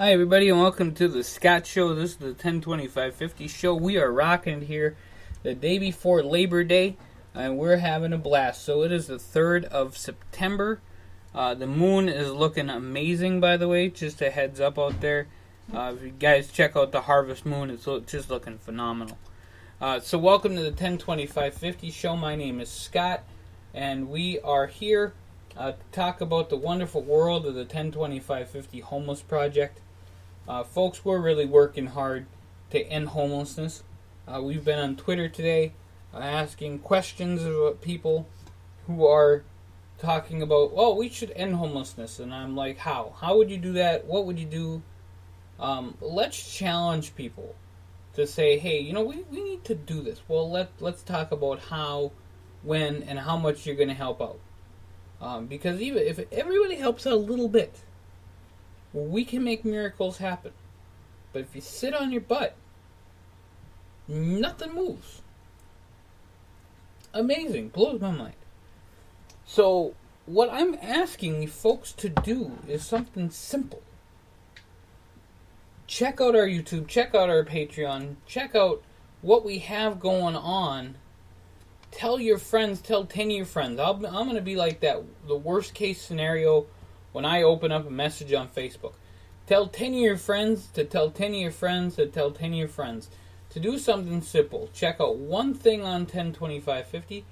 Hi everybody and welcome to the Scott Show. This is the Ten25Fifty Show. We are rocking here the day before Labor Day and we're having a blast. So it is the 3rd of September. The moon is looking amazing, by the way, just a heads up out there. If you guys check out the harvest moon, it's just looking phenomenal. So welcome to the Ten25Fifty Show. My name is Scott and we are here to talk about the wonderful world of the Ten25Fifty Homeless Project. Folks, we're really working hard to end homelessness. We've been on Twitter today asking questions of people who are talking about, oh, we should end homelessness. And I'm like, how? How would you do that? What would you do? Let's challenge people to say, hey, you know, we need to do this. Well, let's talk about how, when, and how much you're going to help out. Because even if everybody helps out a little bit, we can make miracles happen. But if you sit on your butt, nothing moves. Amazing. Blows my mind. So, what I'm asking folks to do is something simple. Check out our YouTube. Check out our Patreon. Check out what we have going on. Tell your friends. Tell 10 of your friends. I'm going to be like that. The worst case scenario when I open up a message on Facebook. Tell 10 of your friends to tell 10 of your friends to tell 10 of your friends. To do something simple, check out one thing on Ten25Fifty,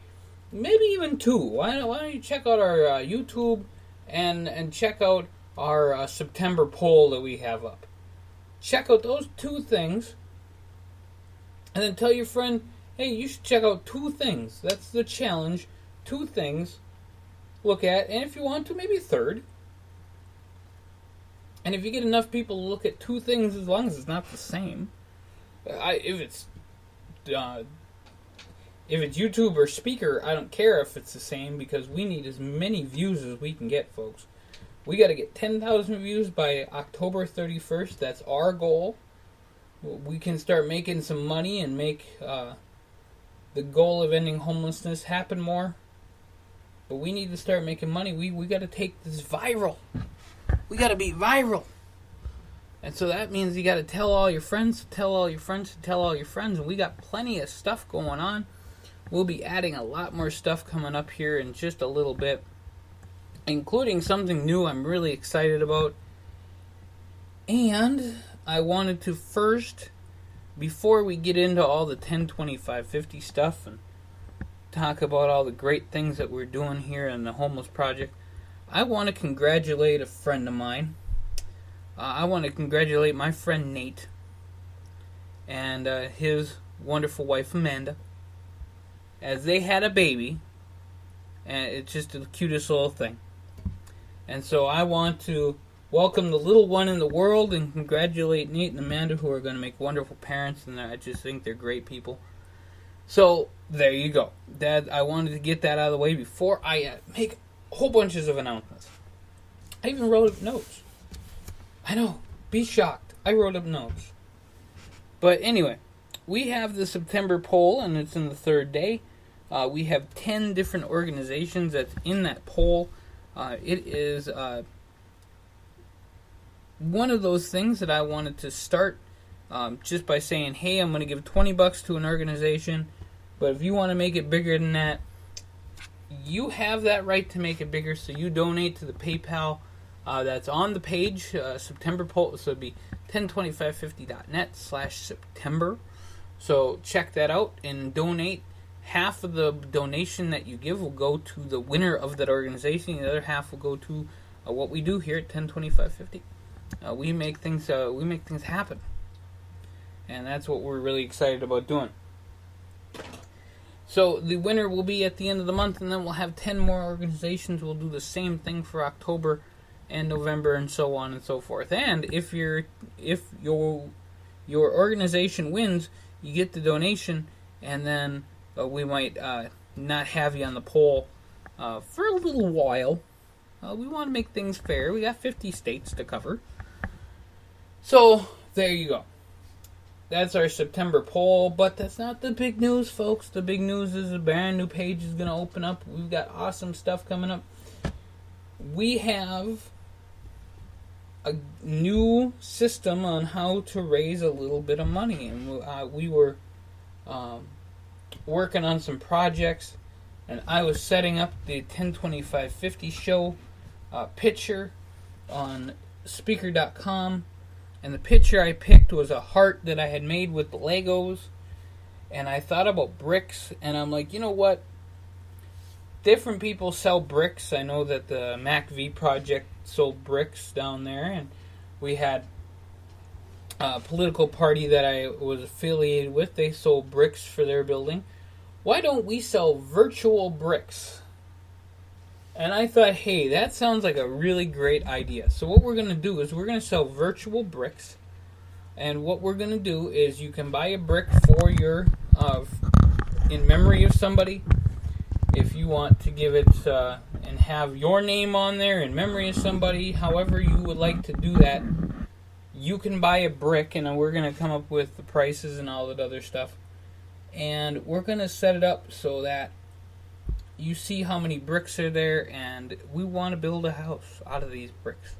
maybe even two. Why don't you check out our YouTube and check out our September poll that we have up. Check out those two things, and then tell your friend, hey, you should check out two things. That's the challenge. Two things. Look at, and if you want to, maybe a third. And if you get enough people to look at two things, as long as it's not the same, if it's YouTube or speaker, I don't care if it's the same, because we need as many views as we can get, folks. We got to get 10,000 views by October 31st. That's our goal. We can start making some money and make the goal of ending homelessness happen more. But we need to start making money. We got to take this viral. We got to be viral. And so that means you got to tell all your friends, tell all your friends, tell all your friends. And we got plenty of stuff going on. We'll be adding a lot more stuff coming up here in just a little bit, including something new I'm really excited about. And I wanted to first, before we get into all the Ten25Fifty stuff and talk about all the great things that we're doing here in the Homeless Project, I want to congratulate a friend of mine. I want to congratulate my friend Nate and his wonderful wife Amanda, as they had a baby, and it's just the cutest little thing. And so I want to welcome the little one in the world and congratulate Nate and Amanda, who are going to make wonderful parents, and I just think they're great people. So there you go. Dad, I wanted to get that out of the way before I make whole bunches of announcements. I even wrote up notes. I know. Be shocked. I wrote up notes. But anyway, we have the September poll, and it's in the 3rd day. We have 10 different organizations that's in that poll. It is one of those things that I wanted to start just by saying, hey, I'm going to give $20 to an organization, but if you want to make it bigger than that, you have that right to make it bigger, so you donate to the PayPal that's on the page, September poll, so it'd be Ten25Fifty.net/September. So check that out and donate. Half of the donation that you give will go to the winner of that organization. The other half will go to what we do here at Ten25Fifty. We make things happen, and that's what we're really excited about doing. So the winner will be at the end of the month, and then we'll have 10 more organizations. We'll do the same thing for October and November, and so on and so forth. And if your organization wins, you get the donation, and then we might not have you on the poll for a little while. We want to make things fair. We got 50 states to cover. So there you go. That's our September poll, but that's not the big news, folks. The big news is a brand new page is going to open up. We've got awesome stuff coming up. We have a new system on how to raise a little bit of money, and we were working on some projects, and I was setting up the Ten25Fifty Show picture on Speaker.com, and the picture I picked was a heart that I had made with Legos, and I thought about bricks, and I'm like, you know what? Different people sell bricks. I know that the MacV project sold bricks down there, and we had a political party that I was affiliated with. They sold bricks for their building. Why don't we sell virtual bricks? And I thought, hey, that sounds like a really great idea. So what we're going to do is we're going to sell virtual bricks. And what we're going to do is you can buy a brick for your, in memory of somebody. If you want to give it and have your name on there in memory of somebody, however you would like to do that, you can buy a brick, and we're going to come up with the prices and all that other stuff. And we're going to set it up so that you see how many bricks are there, and we want to build a house out of these bricks.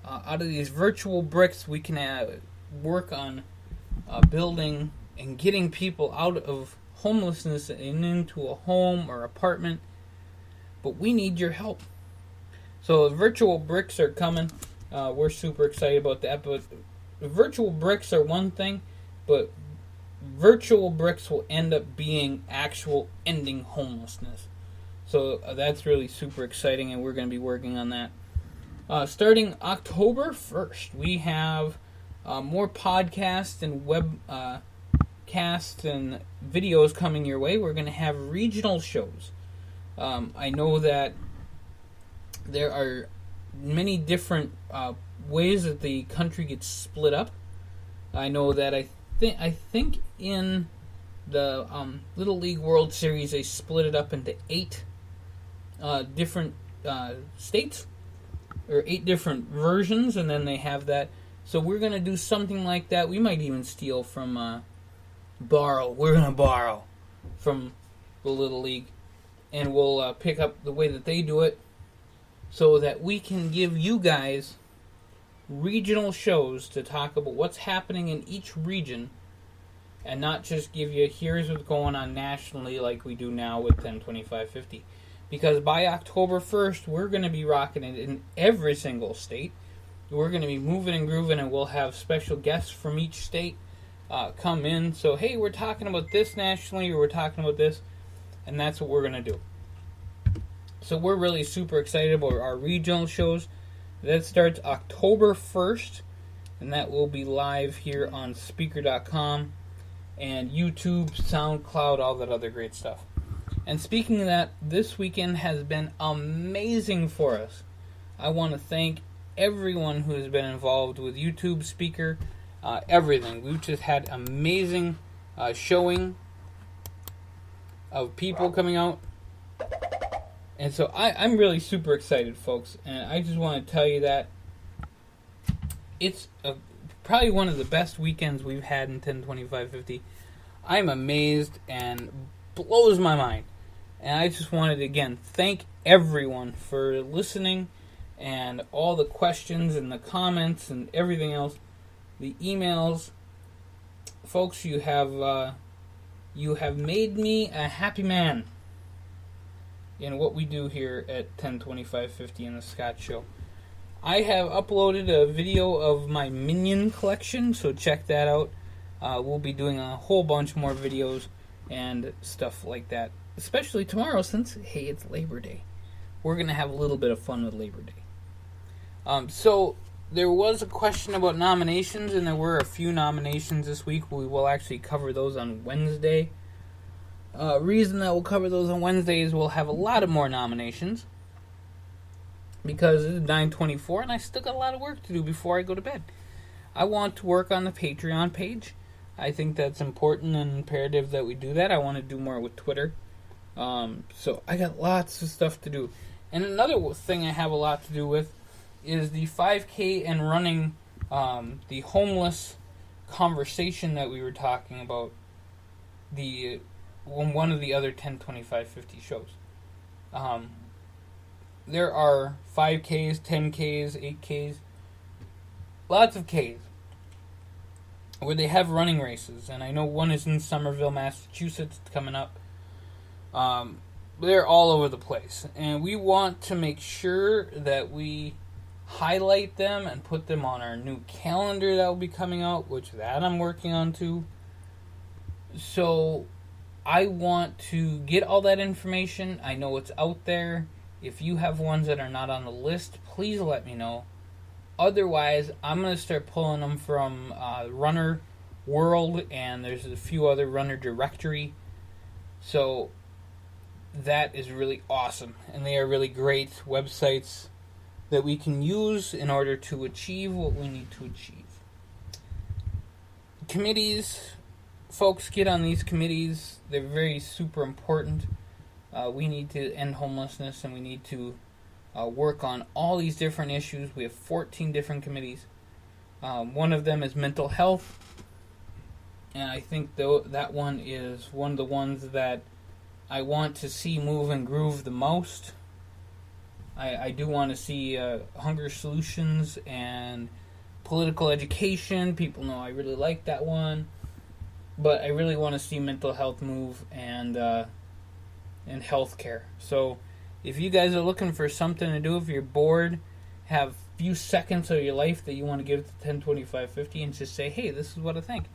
Out of these virtual bricks, we can work on building and getting people out of homelessness and into a home or apartment. But we need your help. So virtual bricks are coming. We're super excited about that. But virtual bricks are one thing, but virtual bricks will end up being actual ending homelessness. So that's really super exciting, and we're going to be working on that. Starting October 1st, we have more podcasts and webcasts and videos coming your way. We're going to have regional shows. I know that there are many different ways that the country gets split up. I know that I think in the Little League World Series they split it up into 8 different states, or 8 different versions, and then they have that. So we're going to do something like that. We might even steal from we're going to borrow from the Little League, and we'll pick up the way that they do it so that we can give you guys regional shows to talk about what's happening in each region, and not just give you here's what's going on nationally like we do now with Ten25Fifty. Because by October 1st, we're going to be rocking it in every single state. We're going to be moving and grooving, and we'll have special guests from each state come in. So, hey, we're talking about this nationally, or we're talking about this, and that's what we're going to do. So we're really super excited about our regional shows. That starts October 1st, and that will be live here on Speaker.com and YouTube, SoundCloud, all that other great stuff. And speaking of that, this weekend has been amazing for us. I want to thank everyone who has been involved with YouTube, Speaker, everything. We've just had amazing showing of people coming out. And so I'm really super excited, folks. And I just want to tell you that it's probably one of the best weekends we've had in Ten25Fifty. I'm amazed and blows my mind. And I just wanted to, again, thank everyone for listening and all the questions and the comments and everything else. The emails. Folks, you have made me a happy man in what we do here at Ten25Fifty and the Scott Show. I have uploaded a video of my Minion collection, so check that out. We'll be doing a whole bunch more videos and stuff like that, especially tomorrow since, hey, it's Labor Day. We're going to have a little bit of fun with Labor Day. So there was a question about nominations, and there were a few nominations this week. We will actually cover those on Wednesday. Reason that we'll cover those on Wednesday is we'll have a lot of more nominations because it's 9:24 and I still got a lot of work to do before I go to bed. I want to work on the Patreon page. I think that's important and imperative that we do that. I want to do more with Twitter. So I got lots of stuff to do. And another thing I have a lot to do with is the 5K and running the homeless conversation that we were talking about on one of the other Ten25Fifty shows. There are 5Ks, 10Ks, 8Ks, lots of Ks where they have running races, and I know one is in Somerville, Massachusetts, coming up. They're all over the place, and we want to make sure that we highlight them and put them on our new calendar that will be coming out, which that I'm working on too. So I want to get all that information. I know it's out there. If you have ones that are not on the list, please let me know. Otherwise, I'm going to start pulling them from Runner World, and there's a few other Runner Directory. So that is really awesome, and they are really great websites that we can use in order to achieve what we need to achieve. Committees, folks, get on these committees. They're very super important. We need to end homelessness, and we need to work on all these different issues. We have 14 different committees. One of them is mental health, and I think that one is one of the ones that I want to see move and groove the most. I do want to see hunger solutions and political education. People know I really like that one. But I really want to see mental health move and healthcare. So if you guys are looking for something to do, if you're bored, have a few seconds of your life that you want to give to 1025Fifty and just say, hey, this is what I think.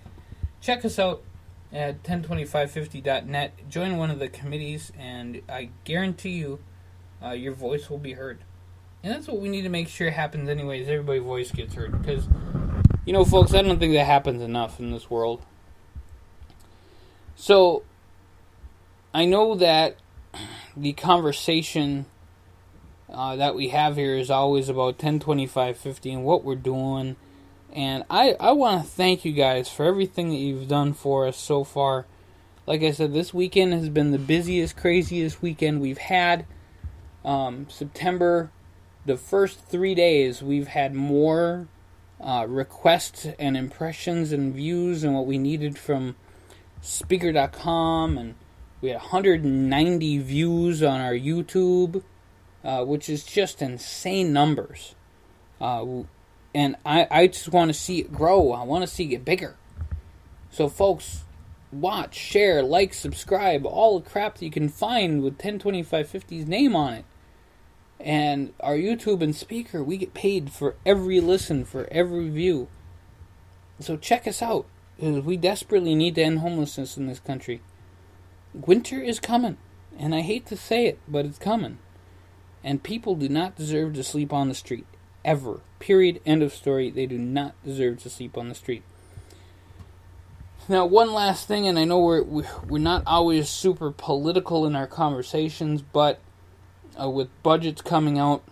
Check us out at Ten25Fifty.net. Join one of the committees, and I guarantee you your voice will be heard. And that's what we need to make sure happens anyways. Everybody's voice gets heard. Because, folks, I don't think that happens enough in this world. So, I know that the conversation that we have here is always about 1025Fifty and what we're doing. And I want to thank you guys for everything that you've done for us so far. Like I said, this weekend has been the busiest, craziest weekend we've had. September, the first 3 days, we've had more requests and impressions and views than what we needed from Speaker.com, and we had 190 views on our YouTube, which is just insane numbers. And I just want to see it grow. I want to see it get bigger. So, folks, watch, share, like, subscribe, all the crap that you can find with 1025Fifty's name on it. And our YouTube and Speaker, we get paid for every listen, for every view. So check us out, because we desperately need to end homelessness in this country. Winter is coming, and I hate to say it, but it's coming. And people do not deserve to sleep on the street. Ever. Period. End of story. They do not deserve to sleep on the street. Now, one last thing, and I know we're not always super political in our conversations, but with budgets coming out,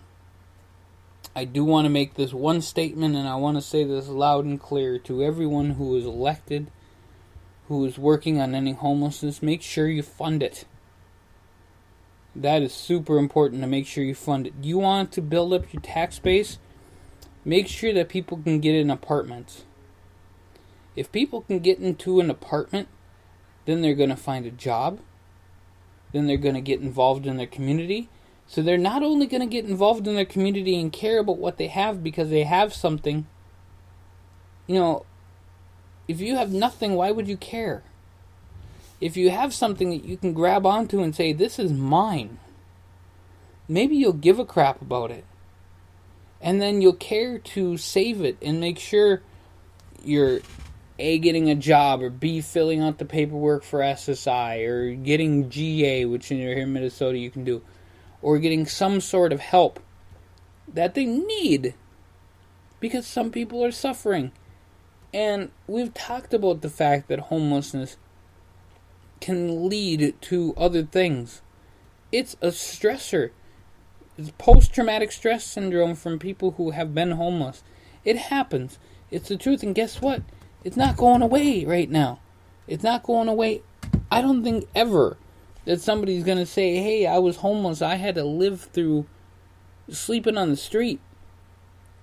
I do want to make this one statement, and I want to say this loud and clear to everyone who is elected, who is working on ending homelessness. Make sure you fund it. That is super important, to make sure you fund it. You want to build up your tax base? Make sure that people can get in apartments. If people can get into an apartment, then they're going to find a job. Then they're going to get involved in their community. So they're not only going to get involved in their community and care about what they have because they have something. If you have nothing, why would you care? If you have something that you can grab onto and say, this is mine, maybe you'll give a crap about it. And then you'll care to save it and make sure you're A, getting a job, or B, filling out the paperwork for SSI, or getting GA, which in here in Minnesota you can do, or getting some sort of help that they need, because some people are suffering. And we've talked about the fact that homelessness can lead to other things. It's a stressor. It's post-traumatic stress syndrome from people who have been homeless. It happens. It's the truth, and guess what? It's not going away right now. It's not going away. I don't think ever that somebody's going to say, hey, I was homeless. I had to live through sleeping on the street.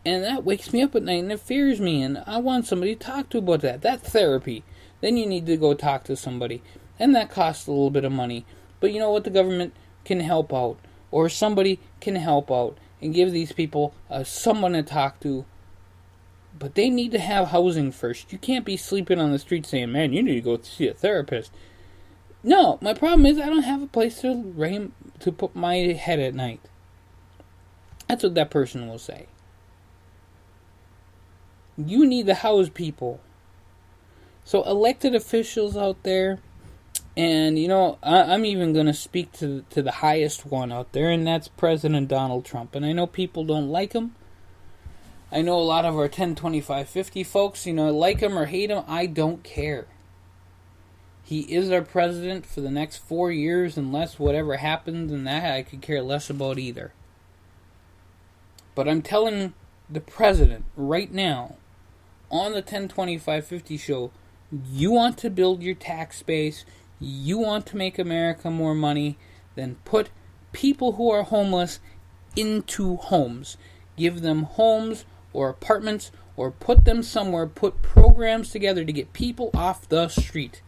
And that wakes me up at night and it fears me. And I want somebody to talk to about that. That's therapy. Then you need to go talk to somebody. And that costs a little bit of money. But you know what? The government can help out. Or somebody can help out and give these people someone to talk to But they need to have housing first. You can't be sleeping on the street saying, man, you need to go see a therapist. No, my problem is I don't have a place to put my head at night. That's what that person will say. You need to house people. So elected officials out there, and I'm even going to speak to the highest one out there, and that's President Donald Trump. And I know people don't like him. I know a lot of our 1025-50 folks, like him or hate him. I don't care. He is our president for the next 4 years, unless whatever happens, and that I could care less about either. But I'm telling the president right now, on the 1025-50 show, you want to build your tax base, you want to make America more money, then put people who are homeless into homes. Give them homes or apartments, or put them somewhere, put programs together to get people off the street.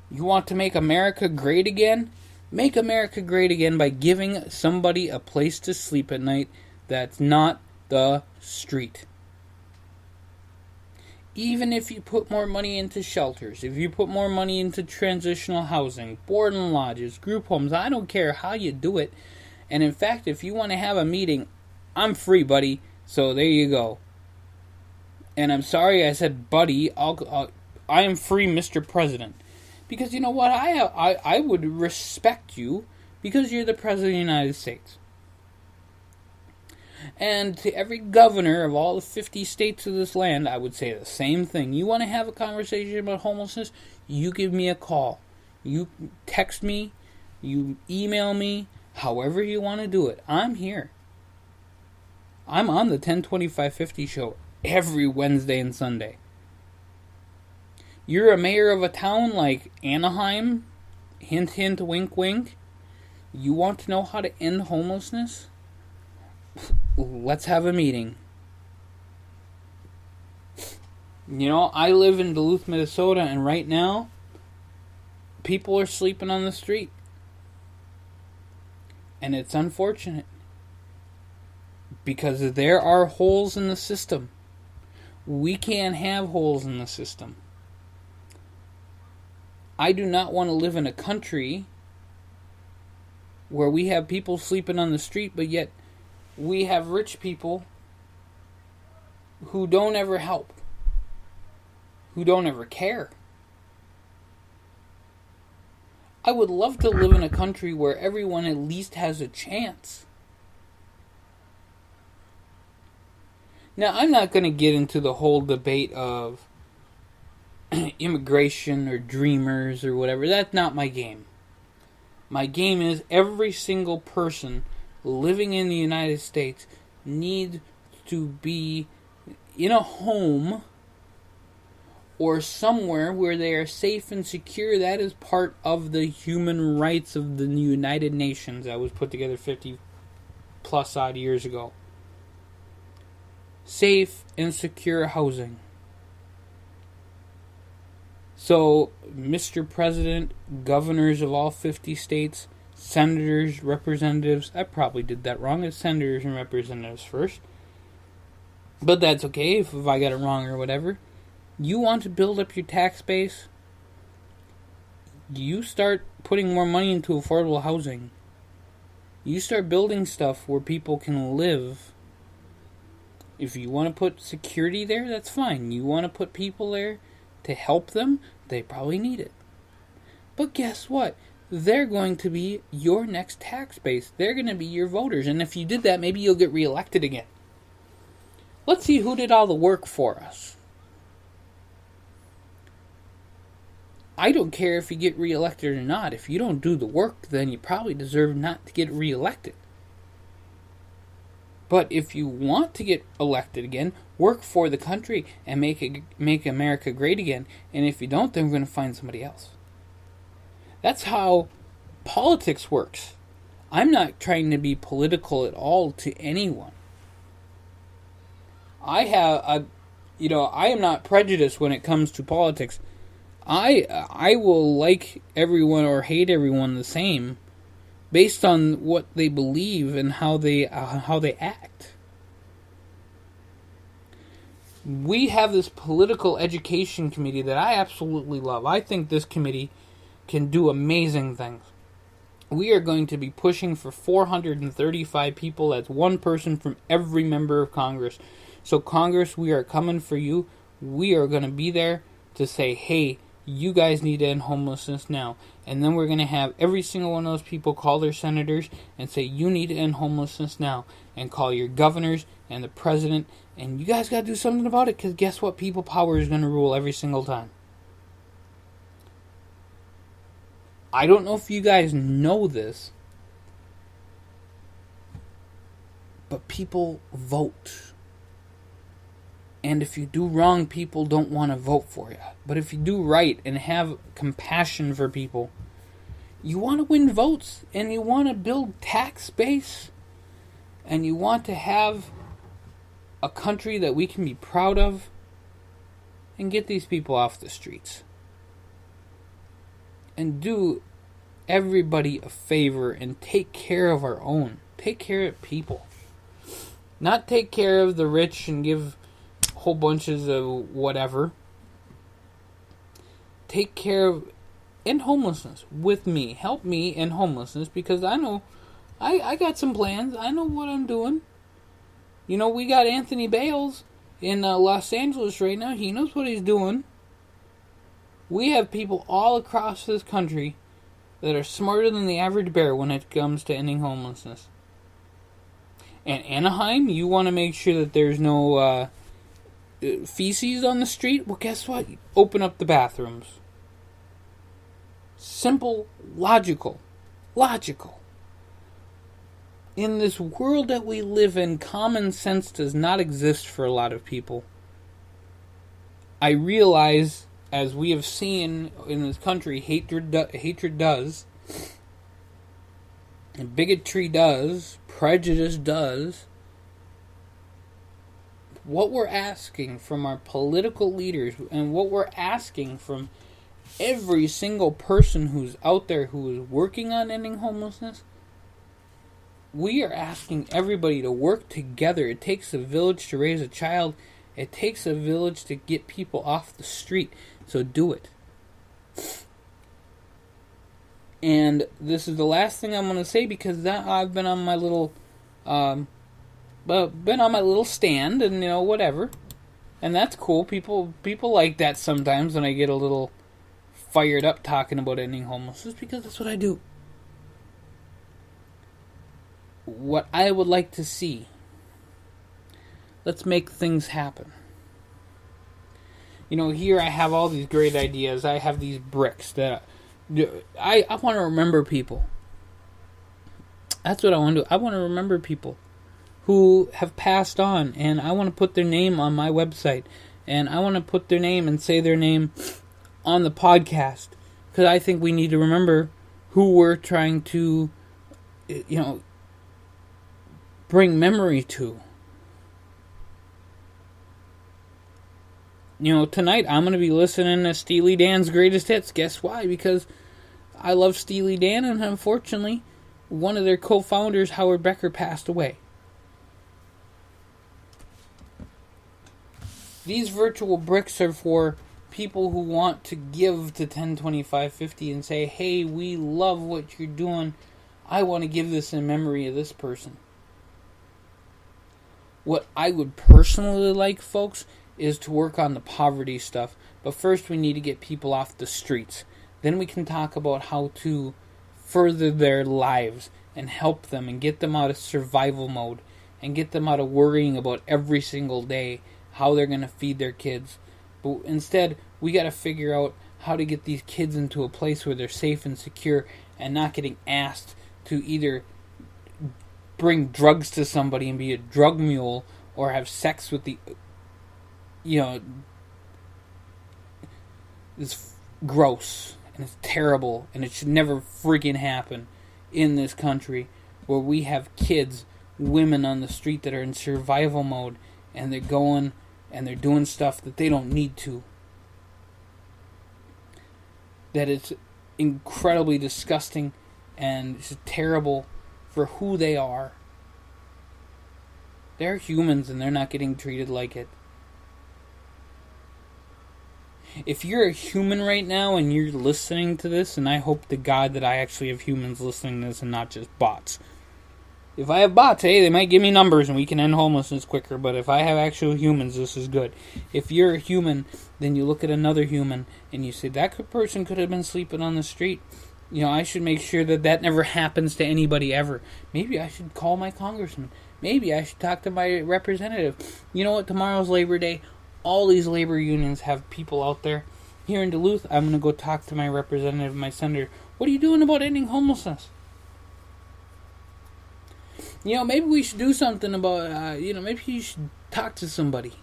You want to make America great again? Make America great again by giving somebody a place to sleep at night that's not the street. Even if you put more money into shelters, if you put more money into transitional housing, board and lodges, group homes, I don't care how you do it. And in fact, if you want to have a meeting, I'm free, buddy. So there you go. And I'm sorry I said buddy. I am free, Mr. President. Because you know what? I would respect you because you're the President of the United States. And to every governor of all the 50 states of this land, I would say the same thing. You want to have a conversation about homelessness? You give me a call. You text me. You email me. However you want to do it. I'm here. I'm on the 1025-50 show every Wednesday and Sunday. You're a mayor of a town like Anaheim? Hint, hint, wink, wink. You want to know how to end homelessness? Let's have a meeting. I live in Duluth, Minnesota, and right now, people are sleeping on the street. And it's unfortunate. Because there are holes in the system. We can't have holes in the system. I do not want to live in a country where we have people sleeping on the street, but yet we have rich people who don't ever help, who don't ever care. I would love to live in a country where everyone at least has a chance. Now, I'm not going to get into the whole debate of immigration or dreamers or whatever. That's not my game. My game is every single person living in the United States needs to be in a home or somewhere where they are safe and secure. That is part of the human rights of the United Nations that was put together 50 plus odd years ago. Safe and secure housing. So, Mr. President, governors of all 50 states, senators, representatives, I probably did that wrong. It's senators and representatives first. But that's okay if I got it wrong or whatever. You want to build up your tax base? You start putting more money into affordable housing. You start building stuff where people can live. If you want to put security there, that's fine. You want to put people there to help them, they probably need it. But guess what? They're going to be your next tax base. They're going to be your voters. And if you did that, maybe you'll get reelected again. Let's see who did all the work for us. I don't care if you get reelected or not. If you don't do the work, then you probably deserve not to get reelected. But if you want to get elected again, work for the country and make America great again. And if you don't, then we're going to find somebody else. That's how politics works. I'm not trying to be political at all to anyone. I am not prejudiced when it comes to politics. I will like everyone or hate everyone the same, based on what they believe and how they act. We have this political education committee that I absolutely love. I think this committee can do amazing things. We are going to be pushing for 435 people. That's one person from every member of Congress. So Congress, we are coming for you. We are going to be there to say, hey, you guys need to end homelessness now. And then we're going to have every single one of those people call their senators and say, you need to end homelessness now. And call your governors and the president. And you guys got to do something about it, because guess what? People power is going to rule every single time. I don't know if you guys know this, but people vote. And if you do wrong, people don't want to vote for you. But if you do right and have compassion for people, you want to win votes, and you want to build tax base, and you want to have a country that we can be proud of, and get these people off the streets. And do everybody a favor and take care of our own. Take care of people. Not take care of the rich and give whole bunches of whatever. Take care of end homelessness with me. Help me end homelessness, because I know I got some plans. I know what I'm doing. You know, we got Anthony Bales in Los Angeles right now. He knows what he's doing. We have people all across this country that are smarter than the average bear when it comes to ending homelessness. And Anaheim, you want to make sure that there's no feces on the street? Well, guess what? Open up the bathrooms. Simple, logical. In this world that we live in, common sense does not exist for a lot of people. I realize, as we have seen in this country, hatred does, and bigotry does, prejudice does. What we're asking from our political leaders, and what we're asking from every single person who's out there who is working on ending homelessness, we are asking everybody to work together. It takes a village to raise a child. It takes a village to get people off the street. So do it. And this is the last thing I'm going to say, because I've been on my little, stand, and whatever, and that's cool. People like that sometimes when I get a little fired up talking about ending homelessness, because that's what I do. What I would like to see. Let's make things happen. Here I have all these great ideas. I have these bricks that I want to remember people. That's what I want to do. I want to remember people who have passed on, and I want to put their name on my website, and I want to put their name and say their name on the podcast, because I think we need to remember who we're trying to, bring memory to. Tonight I'm going to be listening to Steely Dan's Greatest Hits. Guess why? Because I love Steely Dan, and unfortunately, one of their co-founders, Howard Becker, passed away. These virtual bricks are for people who want to give to 102550 and say, hey, we love what you're doing. I want to give this in memory of this person. What I would personally like, folks, is to work on the poverty stuff. But first we need to get people off the streets. Then we can talk about how to further their lives and help them and get them out of survival mode and get them out of worrying about every single day how they're going to feed their kids. But instead, we got to figure out how to get these kids into a place where they're safe and secure and not getting asked to either bring drugs to somebody and be a drug mule, or have sex with the, it's gross, and it's terrible, and it should never freaking happen in this country, where we have kids, women on the street that are in survival mode, and they're going and they're doing stuff that they don't need to. That it's incredibly disgusting, and it's terrible for who they are. They're humans, and they're not getting treated like it. If you're a human right now and you're listening to this, and I hope to God that I actually have humans listening to this and not just bots. If I have bots, hey, they might give me numbers and we can end homelessness quicker, but if I have actual humans, this is good. If you're a human, then you look at another human and you say, that person could have been sleeping on the street. I should make sure that never happens to anybody ever. Maybe I should call my congressman. Maybe I should talk to my representative. You know what? Tomorrow's Labor Day. All these labor unions have people out there. Here in Duluth, I'm going to go talk to my representative, my senator. What are you doing about ending homelessness? Maybe we should do something about, maybe you should talk to somebody.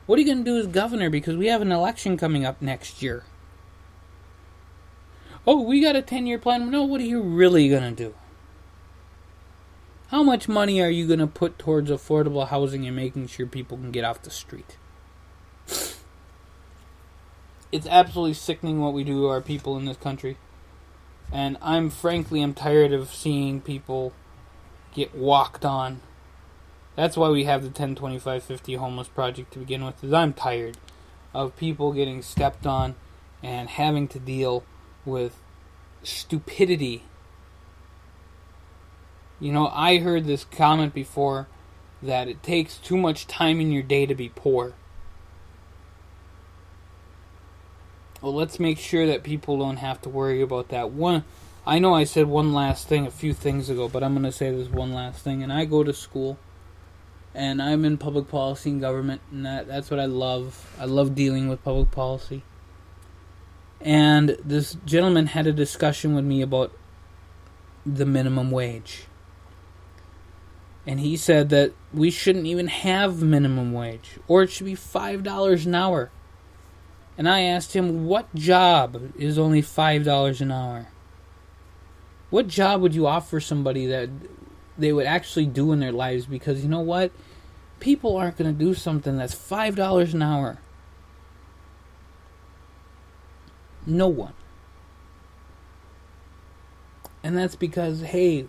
What are you going to do as governor? Because we have an election coming up next year. Oh, we got a 10-year plan. No, what are you really going to do? How much money are you going to put towards affordable housing and making sure people can get off the street? It's absolutely sickening what we do to our people in this country. And I'm tired of seeing people get walked on. That's why we have the 1025-50 homeless project to begin with, is I'm tired of people getting stepped on and having to deal with stupidity. I heard this comment before that it takes too much time in your day to be poor. Well, let's make sure that people don't have to worry about that. I know I said one last thing a few things ago, but I'm going to say this one last thing. And I go to school, and I'm in public policy and government, and that's what I love. I love dealing with public policy. And this gentleman had a discussion with me about the minimum wage. And he said that we shouldn't even have minimum wage, or it should be $5 an hour. And I asked him, what job is only $5 an hour? What job would you offer somebody that they would actually do in their lives? Because you know what? People aren't going to do something that's $5 an hour. No one. And that's because, hey,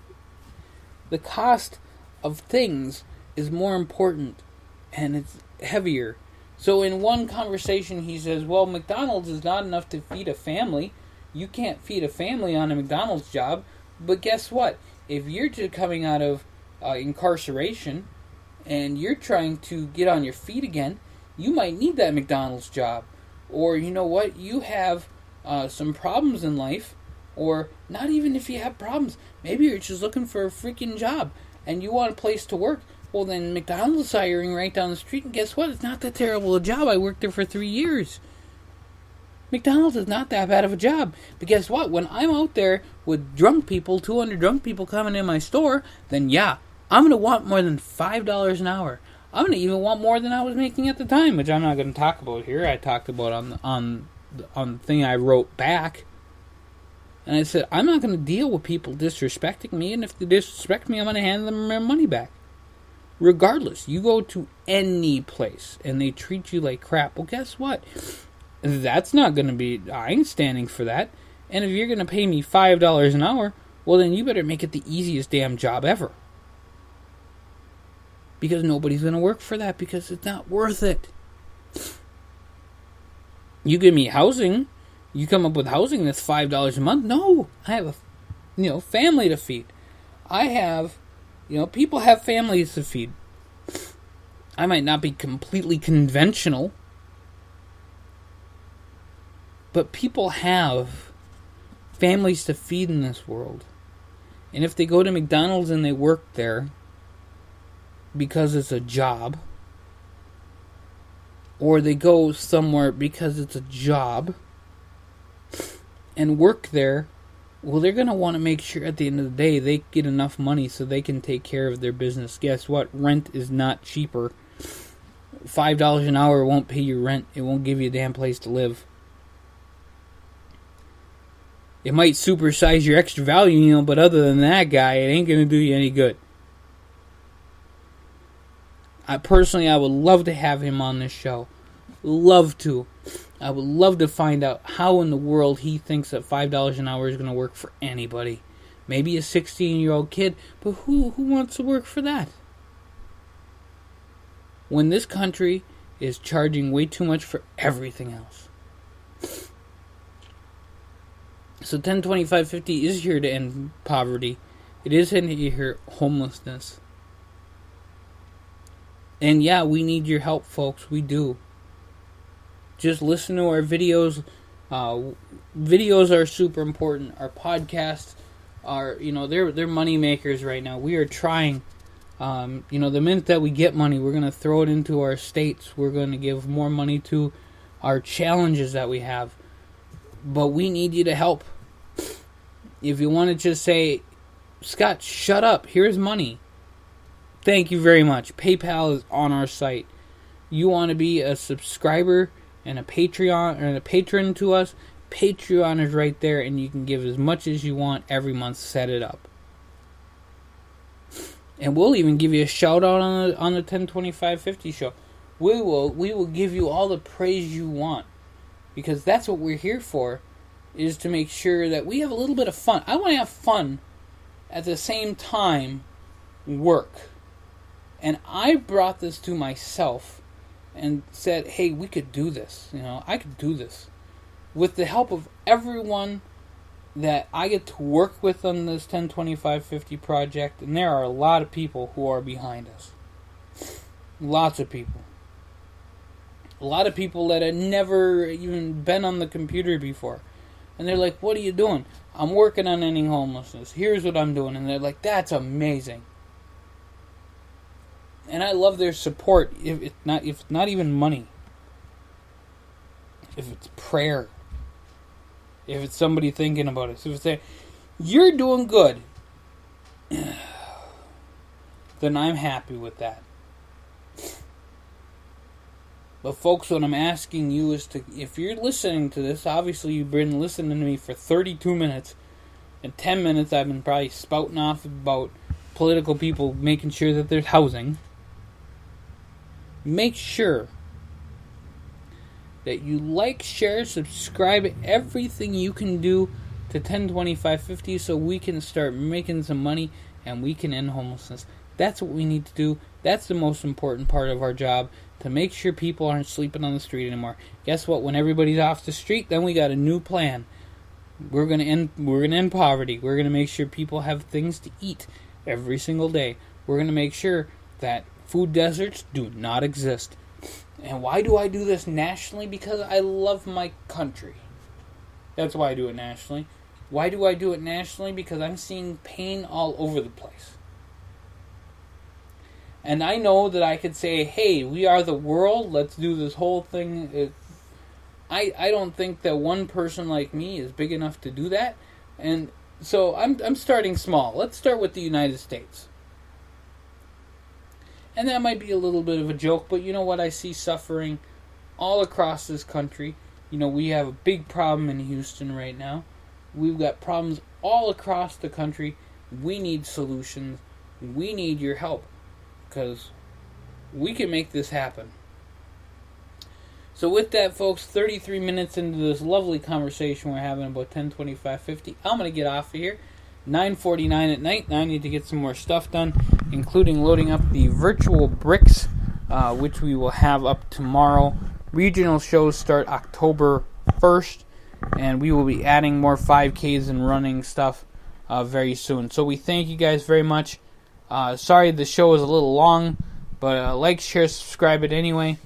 the cost of things is more important and it's heavier. So in one conversation he says, well, McDonald's is not enough to feed a family. You can't feed a family on a McDonald's job. But guess what? If you're just coming out of incarceration and you're trying to get on your feet again, you might need that McDonald's job. Or you know what? You have some problems in life. Or not even if you have problems. Maybe you're just looking for a freaking job and you want a place to work. Well, then McDonald's is hiring right down the street. And guess what? It's not that terrible a job. I worked there for 3 years. McDonald's is not that bad of a job. But guess what? When I'm out there with drunk people, 200 drunk people coming in my store, then yeah, I'm going to want more than $5 an hour. I'm going to even want more than I was making at the time, which I'm not going to talk about here. I talked about on the thing I wrote back. And I said, I'm not going to deal with people disrespecting me, and if they disrespect me, I'm going to hand them their money back. Regardless, you go to any place and they treat you like crap, well, guess what? That's not going to be, I ain't standing for that. And if you're going to pay me $5 an hour, well, then you better make it the easiest damn job ever. Because nobody's going to work for that because it's not worth it. You give me housing, you come up with housing that's $5 a month. No, I have a family to feed. I have, people have families to feed. I might not be completely conventional, but people have families to feed in this world. And if they go to McDonald's and they work there because it's a job, or they go somewhere because it's a job and work there, well, they're going to want to make sure at the end of the day they get enough money so they can take care of their business. Guess what? Rent is not cheaper. $5 an hour won't pay your rent. It won't give you a damn place to live. It might supersize your extra value, but other than that, guy, it ain't going to do you any good. I would love to have him on this show. Love to. I would love to find out how in the world he thinks that $5 an hour is going to work for anybody. Maybe a 16-year-old kid, but who wants to work for that? When this country is charging way too much for everything else. So 102550 is here to end poverty. It is here to end homelessness. And yeah, we need your help, folks. We do. Just listen to our videos. Videos are super important. Our podcasts are, they're money makers right now. We are trying. The minute that we get money, we're going to throw it into our states. We're going to give more money to our challenges that we have. But we need you to help. If you want to just say, Scott, shut up. Here's money. Thank you very much. PayPal is on our site. You want to be a subscriber and a Patreon or a patron to us? Patreon is right there, and you can give as much as you want every month. Set it up. And we'll even give you a shout out on the 1025Fifty Show. We will give you all the praise you want, because that's what we're here for, is to make sure that we have a little bit of fun. I want to have fun at the same time work. And I brought this to myself and said, hey, we could do this. I could do this. With the help of everyone that I get to work with on this 1025Fifty project, and there are a lot of people who are behind us. Lots of people. A lot of people that had never even been on the computer before. And they're like, what are you doing? I'm working on ending homelessness. Here's what I'm doing. And they're like, that's amazing. And I love their support, if it's not even money. If it's prayer. If it's somebody thinking about it. So if it's saying, you're doing good, then I'm happy with that. But folks, what I'm asking you is to, if you're listening to this, obviously you've been listening to me for 32 minutes. In 10 minutes I've been probably spouting off about political people making sure that there's housing. Make sure that you like, share, subscribe, everything you can do to 1025Fifty so we can start making some money and we can end homelessness. That's what we need to do. That's the most important part of our job, to make sure people aren't sleeping on the street anymore. Guess what? When everybody's off the street, then we got a new plan. We're gonna end poverty. We're gonna make sure people have things to eat every single day. We're gonna make sure that food deserts do not exist. And why do I do this nationally? Because I love my country. That's why I do it nationally. Why do I do it nationally? Because I'm seeing pain all over the place. And I know that I could say, hey, we are the world, let's do this whole thing. I don't think that one person like me is big enough to do that. And so I'm starting small. Let's start with the United States. And that might be a little bit of a joke, but you know what? I see suffering all across this country. We have a big problem in Houston right now. We've got problems all across the country. We need solutions. We need your help, because we can make this happen. So with that, folks, 33 minutes into this lovely conversation we're having about 1025Fifty, I'm going to get off of here. 9:49 at night. Now I need to get some more stuff done, including loading up the virtual bricks, which we will have up tomorrow. Regional shows start October 1st, and we will be adding more 5Ks and running stuff very soon. So we thank you guys very much. Sorry the show is a little long, but like, share, subscribe it anyway,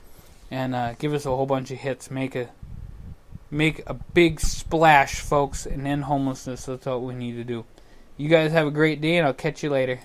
and give us a whole bunch of hits. Make a big splash, folks, and end homelessness. That's what we need to do. You guys have a great day, and I'll catch you later.